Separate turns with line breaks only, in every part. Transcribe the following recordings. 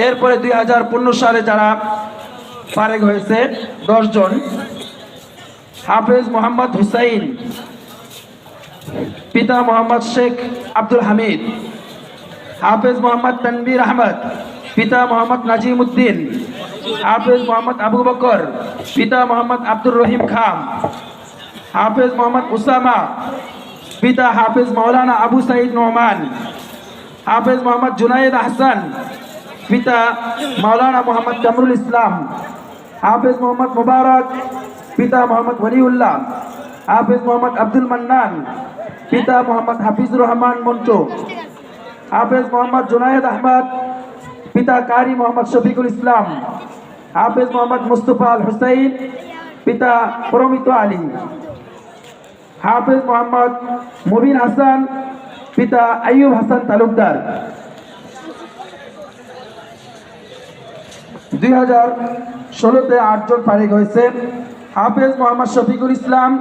এরপরে 2015 সালে যারা ফারেক হয়েছে 10 জন। হাফেজ মোহাম্মদ হুসাইন, পিতা মোহাম্মদ শেখ আব্দুল হামিদ। হাফেজ মোহাম্মদ তানবীর আহমদ, পিতা মোহাম্মদ নাজিম উদ্দিন। হাফেজ মোহাম্মদ আবু বকর, পিতা মোহাম্মদ আব্দুর রহিম খান। হাফেজ মোহাম্মদ উসামা, পিতা হাফেজ মৌলানা আবু সাইদ নোমান। হাফেজ মোহাম্মদ জুনায়েদ আহসান, পিতা মৌলানা মোহাম্মদ কামরুল ইসলাম। হাফেজ মোহাম্মদ মুবারক, পিতা মোহাম্মদ ওয়ালিউল্লাহ। হাফেজ মোহাম্মদ আব্দুল মান্নান, পিতা মোহাম্মদ হাফিজুর রহমান মন্টু। হাফেজ মোহাম্মদ জুনায়েদ আহমদ, পিতা কারি মোহাম্মদ শফিকুল ইসলাম। হাফেজ মোহাম্মদ মুস্তফা আল হুসাইন, পিতা প্রমিত আলী। হাফেজ মোহাম্মদ মুবিন হাসান, পিতা আইয়ুব হাসান তালুকদার। 2016-তে 8 জন ফারেক হয়েছে। হাফেজ মোহাম্মদ শফিকুল ইসলাম,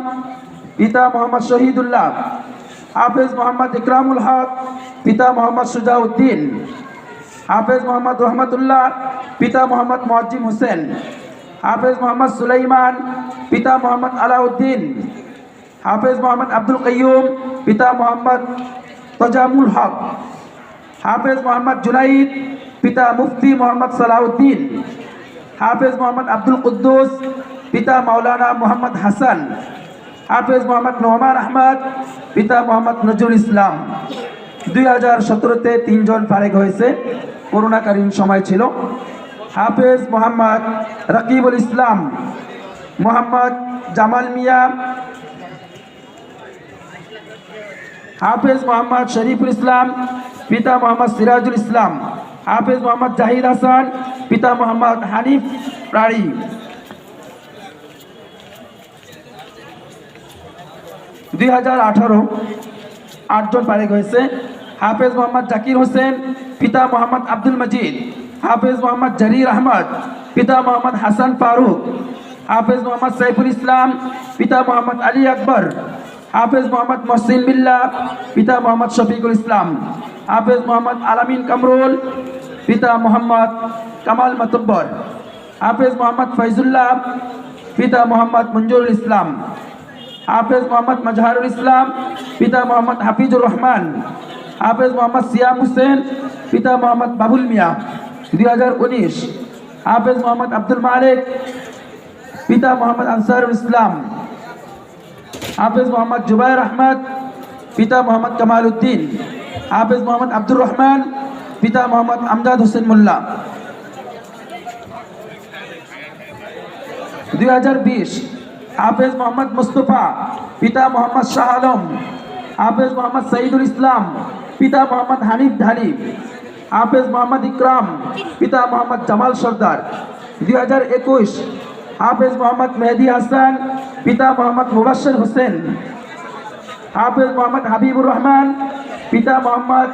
পিতা মোহাম্মদ শহীদুল্লাহ। হাফেজ মোহাম্মদ ইকরামুল হক, পিতা মোহাম্মদ সুজাউদ্দিন। হাফেজ মোহাম্মদ রহমতুল্লাহ, পিতা মোহাম্মদ মুআজ্জিম হোসেন। হাফেজ মোহাম্মদ সুলাইমান, পিতা মোহাম্মদ আলাউদ্দিন। হাফেজ মোহাম্মদ আব্দুল কাইয়ুম, পিতা মোহাম্মদ তজামুল হক। হাফেজ মোহাম্মদ জুনাইদ, পিতা মুফতি মোহাম্মদ সালাউদ্দিন। হাফেজ মোহাম্মদ আব্দুল কুদ্দুস, পিতা মাওলানা মোহাম্মদ হাসান। হাফেজ মোহাম্মদ নোমান আহমদ, পিতা মোহাম্মদ নজরুল ইসলাম। 2017-তে 3 জন ফারেক হয়েছে, করোনাকালীন সময় ছিল। হাফেজ মোহাম্মদ রকিবুল ইসলাম, মোহাম্মদ জামাল মিয়া। হাফেজ মোহাম্মদ শরীফুল ইসলাম, পিতা মোহাম্মদ সিরাজুল ইসলাম। হাফেজ মোহাম্মদ জাহিদ হাসান, পিতা মোহাম্মদ হানিফ প্রাড়ি। 2018 8 জন ফারেক হয়েছে। হাফেজ মোহাম্মদ জাকির হোসেন, পিতা মোহাম্মদ আব্দুল মজিদ। হাফেজ মোহাম্মদ জরির আহমদ, পিতা মোহাম্মদ হাসান ফারুক। হাফেজ মোহাম্মদ সাইফুল ইসলাম, পিতা মোহাম্মদ আলী আকবর। হাফেজ মোহাম্মদ মহসিন বিল্লাহ, পিতা মোহাম্মদ শফিকুল ইসলাম। হাফেজ মোহাম্মদ আলামিন কামরুল, পিতা মোহাম্মদ কামাল মাতব্বর। হাফেজ মোহাম্মদ ফয়জুল্লাহ, পিতা মোহাম্মদ মঞ্জুরুল ইসলাম। হাফেজ মোহাম্মদ মজহারুল ইসলাম, পিতা মোহাম্মদ হাফিজুর রহমান। হাফেজ মোহাম্মদ সিয়াম হোসেন, পিতা মোহাম্মদ বাবুল মিয়া। 2019 হাফেজ মোহাম্মদ আব্দুল মালিক, পিতা মোহাম্মদ আনসারুল ইসলাম। হাফেজ মোহাম্মদ জুবাইর আহমদ, পিতা মোহাম্মদ কামাল উদ্দিন। হাফেজ মোহাম্মদ আব্দুর রহমান, পিতা মোহাম্মদ আমজাদ হোসেন মোল্লা। 2020 হাফেজ মোহাম্মদ মুস্তফা, পিতা মোহাম্মদ শাহ আলম। হাফেজ মোহাম্মদ সঈদুল ইসলাম, পিতা মোহাম্মদ হানিফ ঢালি। হাফেজ মোহাম্মদ ইকরাম, পিতা মোহাম্মদ জামাল সর্দার। 2021 হাফেজ মোহাম্মদ মেহেদি হাসান, পিতা মোহাম্মদ মুবাশশির হোসেন। হাফেজ মোহাম্মদ হাবিবুর রহমান, পিতা মোহাম্মদ